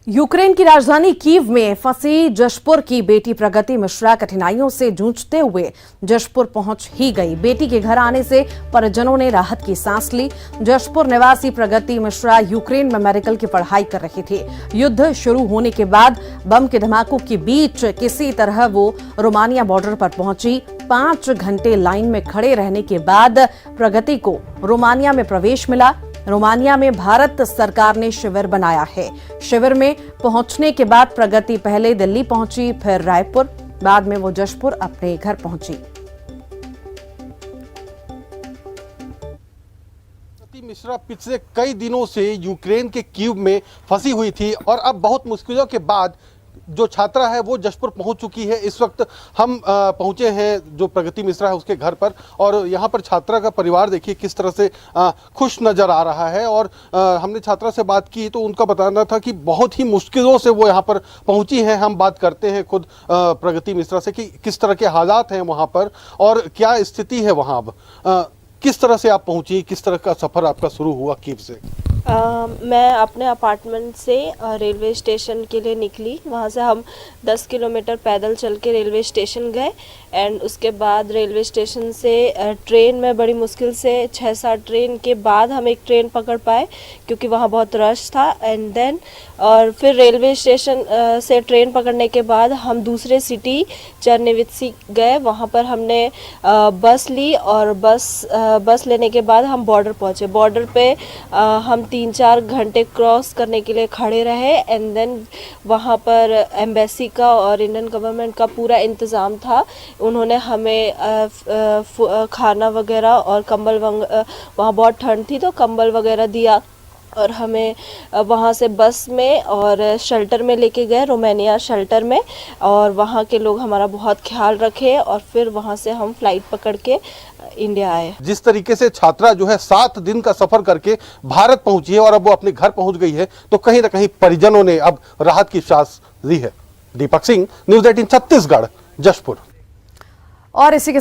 Ukraine की राजधानी Kyiv में फंसी जशपुर की बेटी प्रगति मिश्रा कठिनाइयों से जूझते हुए जशपुर पहुंच ही गई। बेटी के घर आने से परिजनों ने राहत की सांस ली। जशपुर निवासी प्रगति मिश्रा यूक्रेन में मेडिकल की पढ़ाई कर रही थी। युद्ध शुरू होने के बाद बम के धमाकों के बीच किसी तरह वो रोमानिया बॉर्डर पर पहुंची। 5 घंटे लाइन में खड़े रहने के बाद प्रगति को रोमानिया में प्रवेश मिला। रोमानिया में भारत सरकार ने शिविर बनाया है। शिविर में पहुंचने के बाद प्रगति पहले दिल्ली पहुंची, फिर रायपुर, बाद में वो जशपुर अपने घर पहुंची। प्रगति मिश्रा पिछले कई दिनों से यूक्रेन के कीव में फंसी हुई थी और अब बहुत मुश्किलों के बाद जो छात्रा है वो जशपुर पहुंच चुकी है। इस वक्त हम पहुंचे हैं जो प्रगति मिश्रा है उसके घर पर, और यहाँ पर छात्रा का परिवार देखिए किस तरह से खुश नजर आ रहा है। और हमने छात्रा से बात की तो उनका बताना था कि बहुत ही मुश्किलों से वो यहाँ पर पहुंची है। हम बात करते हैं खुद प्रगति मिश्रा से कि किस तरह के हालात हैं वहाँ पर और क्या स्थिति है वहाँ। अब किस तरह से आप पहुंची, किस तरह का सफर आपका शुरू हुआ कीव से? मैं अपने अपार्टमेंट से रेलवे स्टेशन के लिए निकली। वहाँ से हम 10 किलोमीटर पैदल चल के रेलवे स्टेशन गए एंड उसके बाद रेलवे स्टेशन से ट्रेन में बड़ी मुश्किल से 6-7 ट्रेन के बाद हम एक ट्रेन पकड़ पाए क्योंकि वहाँ बहुत रश था। एंड देन और फिर रेलवे स्टेशन से ट्रेन पकड़ने के बाद हम दूसरे सिटी चर्निवित्सी गए। वहाँ पर हमने बस ली और बस लेने के बाद हम बॉर्डर पहुँचे। बॉर्डर पे हम 3-4 घंटे क्रॉस करने के लिए खड़े रहे एंड देन वहाँ पर एम्बेसी का और इंडियन गवर्नमेंट का पूरा इंतज़ाम था। उन्होंने हमें खाना वगैरह और कंबल वहाँ बहुत ठंड थी तो कंबल वगैरह दिया और हमें वहाँ से बस में और शेल्टर में लेके गए, रोमानिया शेल्टर में, और वहाँ के लोग हमारा बहुत ख्याल रखे और फिर वहाँ से हम फ्लाइट पकड़ के इंडिया आए। जिस तरीके से छात्रा जो है 7 दिन का सफर करके भारत पहुंची है और अब वो अपने घर पहुंच गई है तो कहीं ना कहीं परिजनों ने अब राहत की सांस ली है। दीपक सिंह, न्यूज़ 18 छत्तीसगढ़, जशपुर। और इसी के